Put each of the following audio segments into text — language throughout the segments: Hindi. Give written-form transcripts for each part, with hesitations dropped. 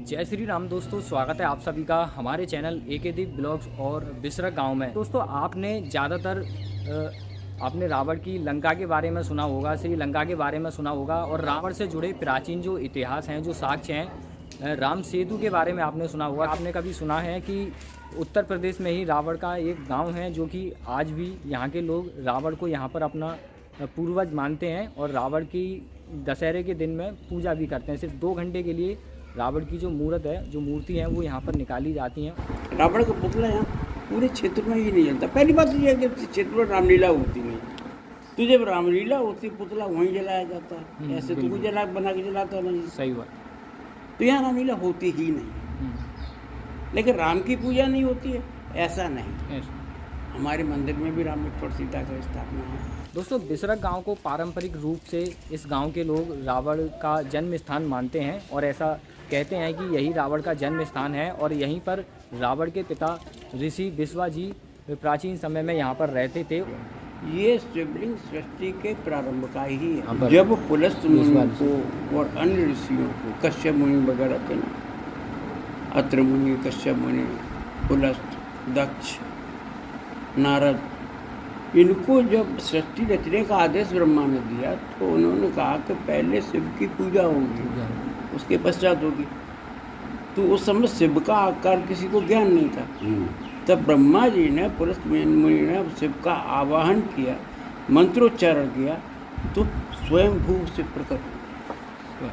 जय श्री राम दोस्तों, स्वागत है आप सभी का हमारे चैनल एके दीप ब्लॉग्स और बिसरक गांव में। दोस्तों आपने ज़्यादातर आपने रावण की लंका के बारे में सुना होगा, श्रीलंका के बारे में सुना होगा और रावण से जुड़े प्राचीन जो इतिहास हैं, जो साक्ष्य हैं, राम सेतु के बारे में आपने सुना होगा। आपने कभी सुना है कि उत्तर प्रदेश में ही रावण का एक गाँव है जो कि आज भी यहाँ के लोग रावण को यहाँ पर अपना पूर्वज मानते हैं और रावण की दशहरे के दिन में पूजा भी करते हैं। सिर्फ 2 घंटे के लिए रावण की जो मूर्ति है वो यहाँ पर निकाली जाती हैं। रावण का पुतला यहाँ पूरे क्षेत्र में ही नहीं जलता। पहली बात तो यह है कि क्षेत्र में रामलीला होती नहीं, तो जब रामलीला होती पुतला वहीं जलाया जाता है। ऐसे तो कोई बना के जलाता नहीं। सही बात। तो यहाँ रामलीला होती ही नहीं, लेकिन राम की पूजा नहीं होती है ऐसा नहीं। हमारे मंदिर में भी राम लक्ष्मण सीता का स्थापना है। दोस्तों बिसरक गांव को पारंपरिक रूप से इस गांव के लोग रावण का जन्म स्थान मानते हैं और ऐसा कहते हैं कि यही रावण का जन्म स्थान है और यहीं पर रावण के पिता ऋषि विश्वा जी प्राचीन समय में यहाँ पर रहते थे। ये शिवलिंग सृष्टि के प्रारंभ का ही है। जब पुलस्त मुनि को और अन्य ऋषियों को, कश्यप मुनि वगैरह के ना, अत्र मुनि, कश्यप मुनि, पुलस्त, दक्ष, नारद, इनको जब सृष्टि रचने का आदेश ब्रह्मा ने दिया तो उन्होंने कहा कि पहले शिव की पूजा होगी, उसके पश्चात होगी। तो उस समय शिव का आकार किसी को ज्ञान नहीं था। तब ब्रह्मा जी ने, पुलस्त मुनि ने शिव का आवाहन किया, मंत्रोच्चारण किया, तो स्वयं भू से प्रकट हुआ।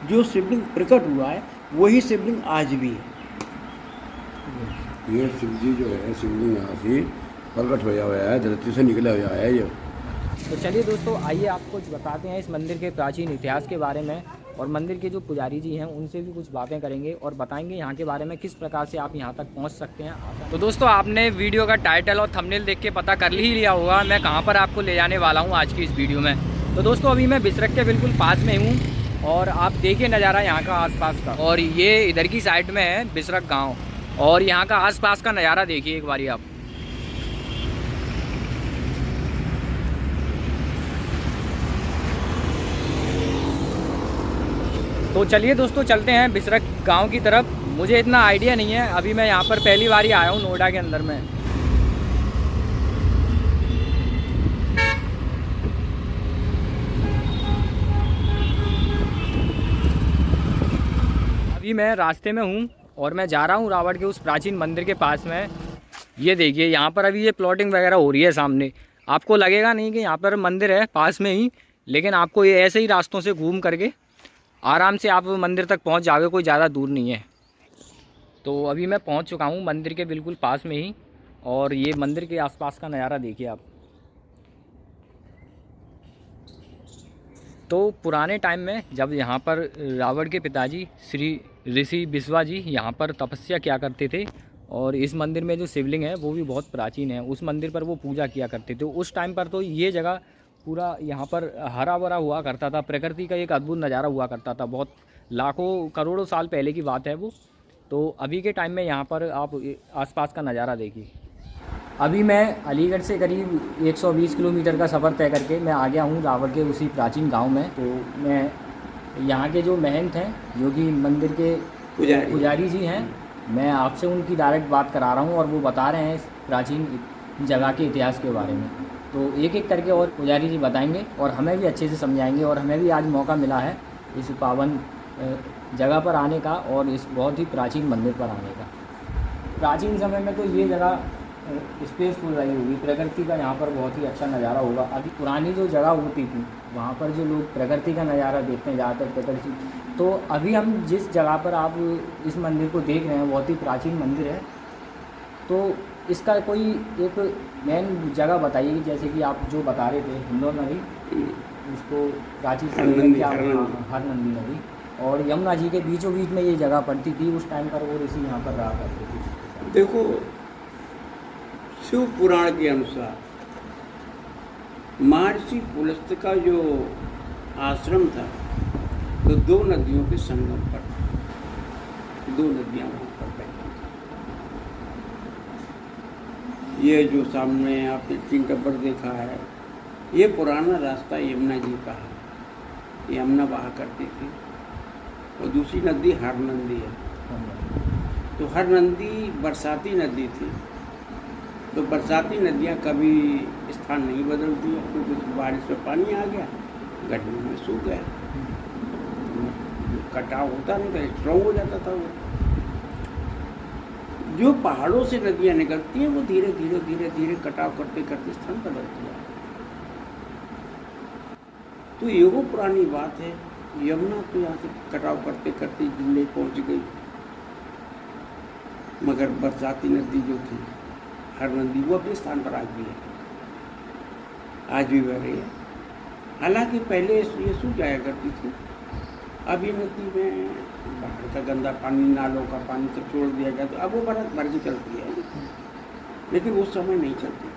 जो शिवलिंग प्रकट हुआ है वही शिवलिंग आज भी है। ये शिव जी जो है, शिवलिंग यहाँ से प्रकट होया हुआ है, धरती से निकला हुआ है ये। तो चलिए दोस्तों, आइए आपको बताते हैं इस मंदिर के प्राचीन इतिहास के बारे में और मंदिर के जो पुजारी जी हैं उनसे भी कुछ बातें करेंगे और बताएंगे यहाँ के बारे में किस प्रकार से आप यहाँ तक पहुँच सकते हैं। तो दोस्तों आपने वीडियो का टाइटल और थंबनेल देख के पता कर ही लिया होगा मैं कहाँ पर आपको ले जाने वाला हूँ आज की इस वीडियो में। तो दोस्तों अभी मैं बिसरक के बिल्कुल पास में हूँ और आप देखिए नज़ारा यहाँ का आसपास का, और ये इधर की साइड में है बिसरक गाँव और यहाँ का आसपास का नज़ारा देखिए एक बारी आप। तो चलिए दोस्तों चलते हैं बिसरक गांव की तरफ। मुझे इतना आइडिया नहीं है, अभी मैं यहाँ पर पहली बार ही आया हूँ नोएडा के अंदर में। अभी मैं रास्ते में हूँ और मैं जा रहा हूँ रावण के उस प्राचीन मंदिर के पास में। ये देखिए यहाँ पर अभी ये प्लॉटिंग वगैरह हो रही है सामने। आपको लगेगा नहीं कि यहाँ पर मंदिर है पास में ही, लेकिन आपको ये ऐसे ही रास्तों से घूम करके आराम से आप मंदिर तक पहुंच जाओगे, कोई ज़्यादा दूर नहीं है। तो अभी मैं पहुंच चुका हूं मंदिर के बिल्कुल पास में ही और ये मंदिर के आसपास का नज़ारा देखिए आप। तो पुराने टाइम में जब यहाँ पर रावण के पिताजी श्री ऋषि विश्वा जी यहाँ पर तपस्या किया करते थे और इस मंदिर में जो शिवलिंग है वो भी बहुत प्राचीन है, उस मंदिर पर वो पूजा किया करते थे। उस टाइम पर तो ये जगह पूरा यहाँ पर हरा भरा हुआ करता था, प्रकृति का एक अद्भुत नज़ारा हुआ करता था। बहुत लाखों करोड़ों साल पहले की बात है वो। तो अभी के टाइम में यहाँ पर आप आसपास का नज़ारा देखिए। अभी मैं अलीगढ़ से करीब 120 किलोमीटर का सफ़र तय करके मैं आ गया हूँ रावण के उसी प्राचीन गांव में। तो मैं यहाँ के जो महंत हैं, जो कि मंदिर के पुजारी जी हैं, मैं आपसे उनकी डायरेक्ट बात करा रहा हूँ और वो बता रहे हैं इस प्राचीन जगह के इतिहास के बारे में। तो एक एक करके और पुजारी जी बताएंगे और हमें भी अच्छे से समझाएंगे। और हमें भी आज मौका मिला है इस पावन जगह पर आने का और इस बहुत ही प्राचीन मंदिर पर आने का। प्राचीन समय में तो ये जगह स्पेसफुल रही होगी, प्रकृति का यहाँ पर बहुत ही अच्छा नज़ारा होगा। अभी पुरानी जो जगह होती थी वहाँ पर जो लोग प्रकृति का नज़ारा देखते हैं ज़्यादातर प्रकृति, तो अभी हम जिस जगह पर आप इस मंदिर को देख रहे हैं बहुत ही प्राचीन मंदिर है। तो इसका कोई एक मेन जगह बताइए, जैसे कि आप जो बता रहे थे हिंदोर नदी, इसको प्राचीन समय में क्या हरनंदी नदी, और यमुना जी के बीचों बीच में ये जगह पड़ती थी। उस टाइम पर वो ऋषि यहाँ पर रहा करते थे। देखो शिव पुराण के अनुसार महर्षि पुलस्त का जो आश्रम था तो 2 नदियों के संगम पर, 2 नदियाँ वहाँ पर बहती थी। ये जो सामने आपने 3 टब्बर देखा है, ये पुराना रास्ता यमुना जी का है। यमुना बहा करती थी और दूसरी नदी हरनंदी है। तो हरनंदी बरसाती नदी थी। तो बरसाती नदियाँ कभी स्थान नहीं बदलती है, क्योंकि बारिश में पानी आ गया, गर्मी में सूख गया, कटाव होता नहीं था, स्ट्रॉन्ग हो जाता था वो। जो पहाड़ों से नदियाँ निकलती हैं वो धीरे धीरे धीरे धीरे कटाव करते करते स्थान बदलती है। तो ये वो पुरानी बात है। यमुना तो यहाँ से कटाव करते करते दिल्ली पहुँच गई, मगर बरसाती नदी जो थी हरनंदी वो अपने स्थान पर आज भी है, आज भी बह रही है। हालांकि पहले ये सूख जाया करती थी, अब ये नदी में बाहर का गंदा पानी, नालों का पानी तो छोड़ दिया गया, तो अब वो भर के चलती है, लेकिन उस समय नहीं चलती थी।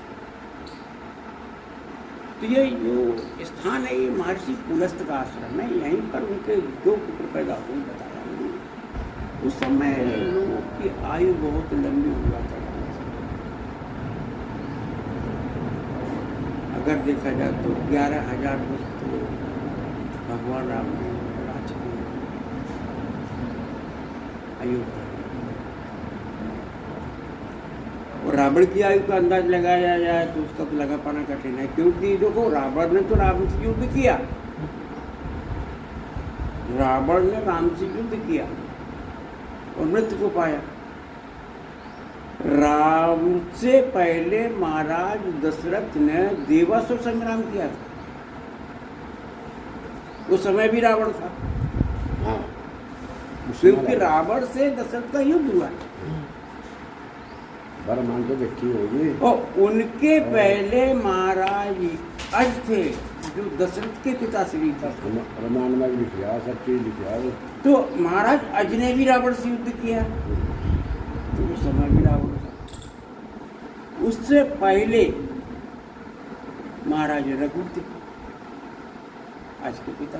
तो ये जो स्थान है ये महर्षि पुलस्त का आश्रम है। यहीं पर उनके दो पुत्र पैदा हुए, बताया उन्होंने। उस समय लोगों की आयु बहुत लंबी हुआ करती थी। अगर देखा जाए तो 11,000 वर्ष तो भगवान राम ने राज किया अयोध्या। और रावण की आयु का अंदाज लगाया जाए तो उसका तो लगा पाना कठिन है, क्योंकि देखो रावण ने तो राम से युद्ध किया, रावण ने राम से युद्ध किया और मृत्यु को पाया। राम से पहले महाराज दशरथ ने देवासुर संग्राम किया था, उस समय भी रावण था। हाँ, क्योंकि रावण से दशरथ का युद्ध हुआ मान तो देखी होगी। और उनके पहले महाराज अज थे जो दशरथ के पिता श्री थे। रामायण में लिखा, सब चीज लिखा। तो महाराज अज ने भी रावण से युद्ध किया, तो उस समय भी रावण था। उससे पहले महाराज रघु थे, आज के पिता।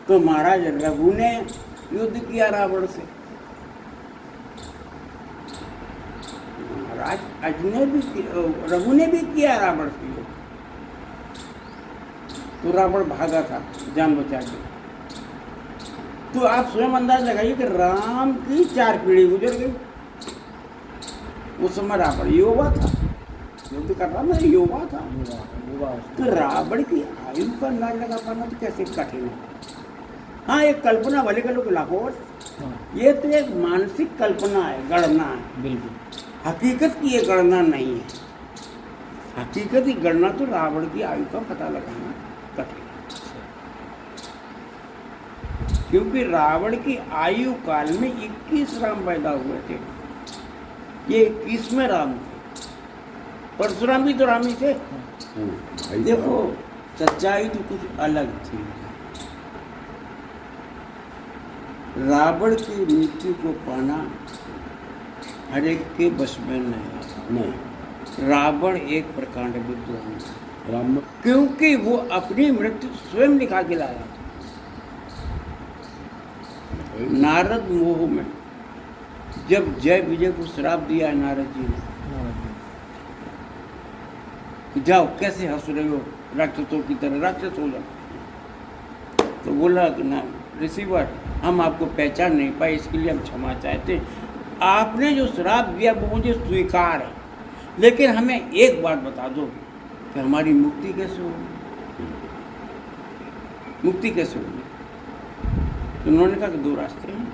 तो महाराज रघु ने युद्ध किया रावण से, महाराज अज ने भी, रघु ने भी किया रावण से युद्ध। तो रावण भागा था जान बचा के। तो आप स्वयं अंदाज लगाइए कि राम की 4 पीढ़ी गुजर गई। उस समय रावण युवा था, युद्ध कर रहा था, युवा था। तो रावण की आयु का अंदाज लगा पाना तो कैसे कठिन है। हाँ, एक कल्पना भले कर लो कि लाखों वर्ष, ये तो एक मानसिक कल्पना है, गणना है, बिल्कुल। हकीकत की ये गणना नहीं है। हकीकत की गणना तो रावण की आयु का पता लगाना कठिन, क्योंकि रावण की आयु काल में 21 राम पैदा हुए थे। ये 21वें राम थे। परशुराम भी तो राम ही थे। देखो, सच्चाई तो कुछ अलग थी। रावण की मृत्यु को पाना हर एक के बस में नहीं। रावण एक प्रकांड विद्वान था, क्योंकि वो अपनी मृत्यु स्वयं लिखा के लाया था। नारद मोह में जब जय विजय को श्राप दिया नारद जी ने, जाओ कैसे हंस रहे हो, राक्षसों की तरह राक्षस हो जाओ। तो बोला कि ना ऋषिवर, हम आपको पहचान नहीं पाए, इसके लिए हम क्षमा चाहते हैं। आपने जो श्राप दिया वो मुझे स्वीकार है, लेकिन हमें एक बात बता दो कि हमारी मुक्ति कैसे होगी, मुक्ति कैसे होगी। तो उन्होंने कहा कि 2 रास्ते हैं।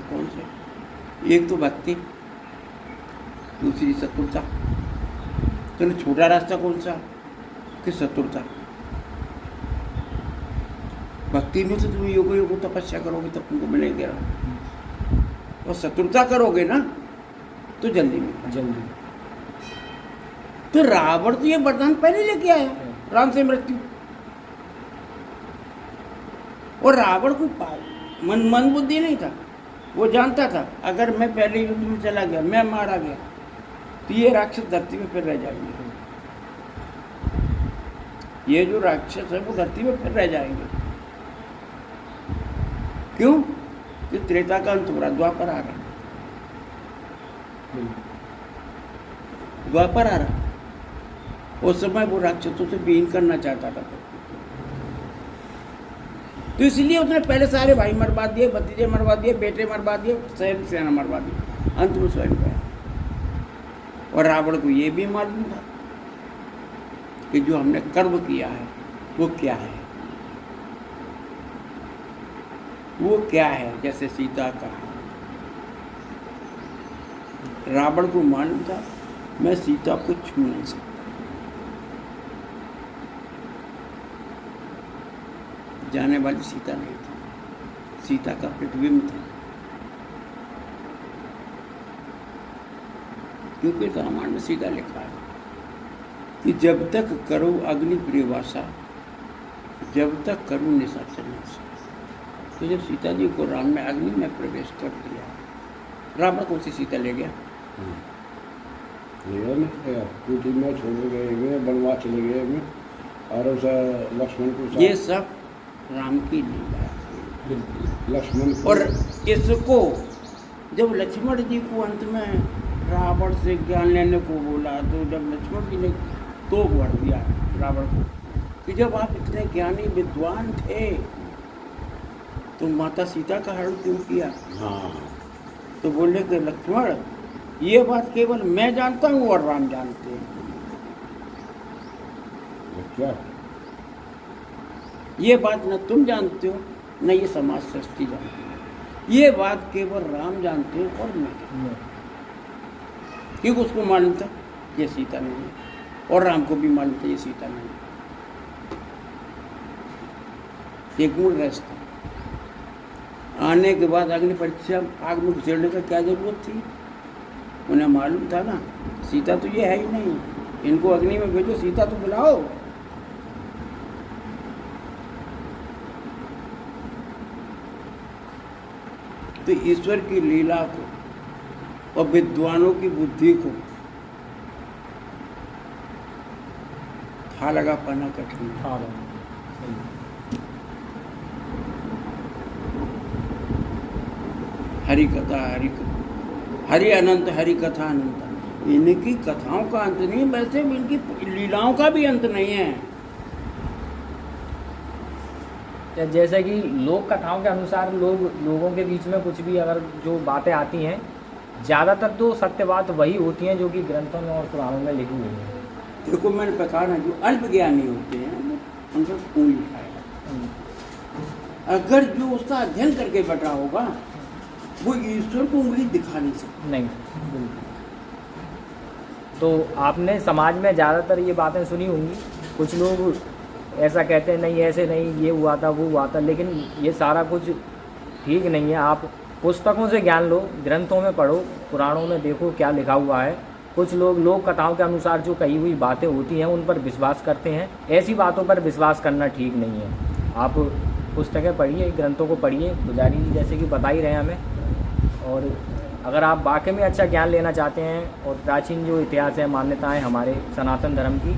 कौन से? एक तो भक्ति, दूसरी शत्रुता। तो छोटा रास्ता कौन सा? कि शत्रुता। भक्ति में तो तुम योग योग तपस्या करोगे तब तुमको मिलेंगे, और शत्रुता करोगे ना तो जल्दी मिलेगा, जल्दी। तो रावण तो ये वरदान पहले लेके आया, राम से मृत्यु। और रावण को मन बुद्धि नहीं था, वो जानता था अगर मैं पहले युद्ध में चला गया, मैं मारा गया, तो ये राक्षस धरती में फिर रह जाएंगे। ये जो राक्षस है वो धरती में फिर रह जाएंगे। क्यों? कि त्रेता का अंत हो रहा, द्वापर आ रहा, द्वापर आ रहा। उस समय वो राक्षसों से विहीन करना चाहता था। तो इसलिए उसने पहले सारे भाई मरवा दिए, भतीजे मरवा दिए, बेटे मरवा दिए, शहर सेना मरवा दी, अंत में स्वयं गया। और रावण को ये भी मालूम था कि जो हमने कर्म किया है वो क्या है, वो क्या है। जैसे सीता का रावण को मालूम था मैं सीता को छू नहीं सकता, जाने वाली सीता नहीं थी, सीता का प्रतिबिंब था। क्योंकि रामायण में सीधा लिखा है कि जब तक करो अग्नि प्रियवासा, जब तक करो निशाचर नासा। तो जब सीता जी को राम में अग्नि में प्रवेश कर दिया, रावण कौन सी सीता ले गया? कुछ दिन में छोड़ गए हुए बनवास चले गए हुए, और उस लक्ष्मण को, ये सब राम की लीला थी। लक्ष्मण और इसको जब लक्ष्मण जी को अंत में रावण से ज्ञान लेने को बोला, तो जब लक्ष्मण जी ने तो भर दिया रावण को कि जब आप इतने ज्ञानी विद्वान थे तो माता सीता का हरण क्यों किया? हाँ, तो बोले कि लक्ष्मण ये बात केवल मैं जानता हूँ और राम जानते हैं। क्या ये बात न तुम जानते हो न ये समाज सृष्टि जानती है, ये बात केवल राम जानते हैं और मैं। क्योंकि उसको मालूम था ये सीता नहीं है, और राम को भी मालूम था ये सीता नहीं है। ये गुण रास्ता आने के बाद अग्नि परीक्षा आग में घुसेड़ने का क्या जरूरत थी? उन्हें मालूम था ना सीता तो ये है ही नहीं, इनको अग्नि में भेजो, सीता तो बुलाओ। तो ईश्वर की लीला को और विद्वानों की बुद्धि को था लगा पाना कठिन है। हरि कथा हरि अनंत, हरि कथा अनंत। इनकी कथाओं का अंत नहीं, वैसे इनकी लीलाओं का भी अंत नहीं है। जैसे कि लोक कथाओं के अनुसार लोगों के बीच में कुछ भी अगर जो बातें आती हैं, ज़्यादातर तो सत्य बात वही होती हैं जो कि ग्रंथों में और पुराणों में लिखी हुई हैं। देखो मैंने कहा ना, जो अल्प ज्ञानी होते हैं उनका खून लिखा है। अगर जो उसका अध्ययन करके बैठा होगा वो ईश्वर को उंगली दिखा नहीं सकता। नहीं, तो आपने समाज में ज़्यादातर ये बातें सुनी होंगी, कुछ लोग ऐसा कहते हैं नहीं ऐसे नहीं, ये हुआ था वो हुआ था, लेकिन ये सारा कुछ ठीक नहीं है। आप पुस्तकों से ज्ञान लो, ग्रंथों में पढ़ो, पुराणों में देखो क्या लिखा हुआ है। कुछ लोग लोक कथाओं के अनुसार जो कही हुई बातें होती हैं उन पर विश्वास करते हैं, ऐसी बातों पर विश्वास करना ठीक नहीं है। आप पुस्तकें पढ़िए, ग्रंथों को पढ़िए, पुजारी जी जैसे कि बता ही रहे हैं हमें। और अगर आप वाकई में अच्छा ज्ञान लेना चाहते हैं और प्राचीन जो इतिहास है, मान्यताएं हमारे सनातन धर्म की,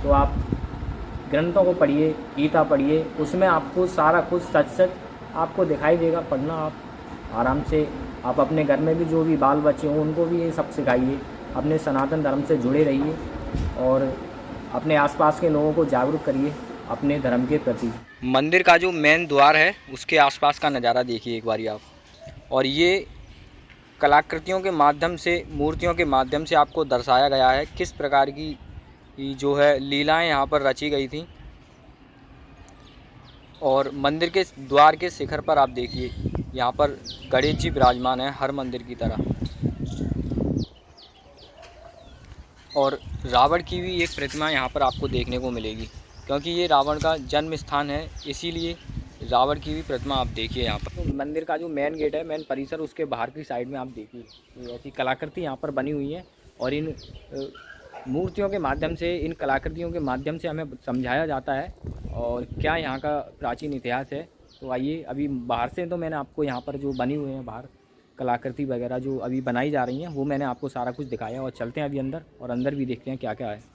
तो आप ग्रंथों को पढ़िए, गीता पढ़िए, उसमें आपको सारा कुछ सच सच आपको दिखाई देगा। पढ़ना आप आराम से, आप अपने घर में भी जो भी बाल बच्चे हों उनको भी ये सब सिखाइए, अपने सनातन धर्म से जुड़े रहिए और अपने आसपास के लोगों को जागरूक करिए अपने धर्म के प्रति। मंदिर का जो मेन द्वार है उसके आसपास का नज़ारा देखिए एक बारी आप, और ये कलाकृतियों के माध्यम से, मूर्तियों के माध्यम से आपको दर्शाया गया है किस प्रकार की जो है लीलाएं यहाँ पर रची गई थी। और मंदिर के द्वार के शिखर पर आप देखिए यहाँ पर गणेश जी विराजमान हैं हर मंदिर की तरह, और रावण की भी एक प्रतिमा यहाँ पर आपको देखने को मिलेगी, क्योंकि ये रावण का जन्म स्थान है, इसीलिए रावण की भी प्रतिमा आप देखिए यहाँ पर। तो मंदिर का जो मेन गेट है, मेन परिसर, उसके बाहर की साइड में आप देखिए ऐसी कलाकृति यहाँ पर बनी हुई है, और इन मूर्तियों के माध्यम से, इन कलाकृतियों के माध्यम से हमें समझाया जाता है और क्या यहाँ का प्राचीन इतिहास है। तो आइए, अभी बाहर से तो मैंने आपको यहाँ पर जो बनी हुए हैं बाहर कलाकृति वगैरह जो अभी बनाई जा रही हैं वो मैंने आपको सारा कुछ दिखाया, और चलते हैं अभी अंदर और अंदर भी देखते हैं क्या क्या है।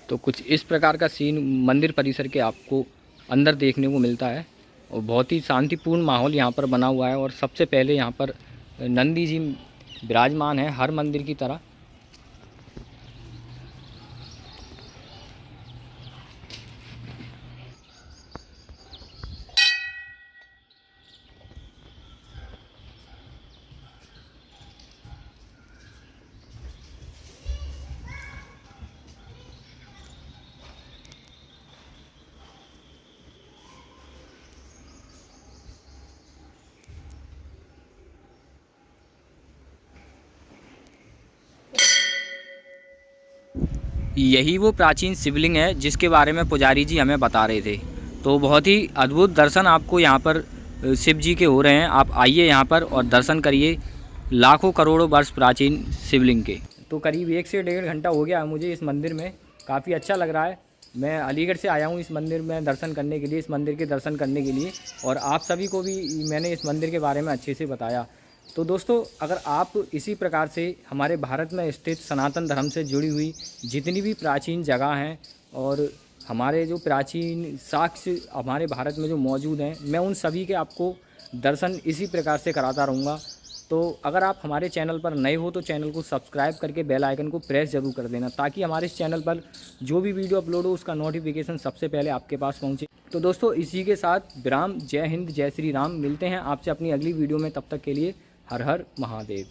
तो कुछ इस प्रकार का सीन मंदिर परिसर के आपको अंदर देखने को मिलता है और बहुत ही शांतिपूर्ण माहौल यहाँ पर बना हुआ है। और सबसे पहले यहाँ पर नंदी जी विराजमान है हर मंदिर की तरह। यही वो प्राचीन शिवलिंग है जिसके बारे में पुजारी जी हमें बता रहे थे। तो बहुत ही अद्भुत दर्शन आपको यहाँ पर शिव जी के हो रहे हैं। आप आइए यहाँ पर और दर्शन करिए लाखों करोड़ों वर्ष प्राचीन शिवलिंग के। तो करीब 1 से 1.5 घंटा हो गया मुझे इस मंदिर में। काफ़ी अच्छा लग रहा है। मैं अलीगढ़ से आया हूँ इस मंदिर में दर्शन करने के लिए, इस मंदिर के दर्शन करने के लिए, और आप सभी को भी मैंने इस मंदिर के बारे में अच्छे से बताया। तो दोस्तों, अगर आप इसी प्रकार से हमारे भारत में स्थित सनातन धर्म से जुड़ी हुई जितनी भी प्राचीन जगह हैं और हमारे जो प्राचीन साक्ष्य हमारे भारत में जो मौजूद हैं, मैं उन सभी के आपको दर्शन इसी प्रकार से कराता रहूँगा। तो अगर आप हमारे चैनल पर नए हो तो चैनल को सब्सक्राइब करके बेल आइकन को प्रेस ज़रूर कर देना, ताकि हमारे इस चैनल पर जो भी वीडियो अपलोड हो उसका नोटिफिकेशन सबसे पहले आपके पास पहुँचे। तो दोस्तों, इसी के साथ विराम। जय हिंद, जय श्री राम। मिलते हैं आपसे अपनी अगली वीडियो में। तब तक के लिए हर हर महादेव।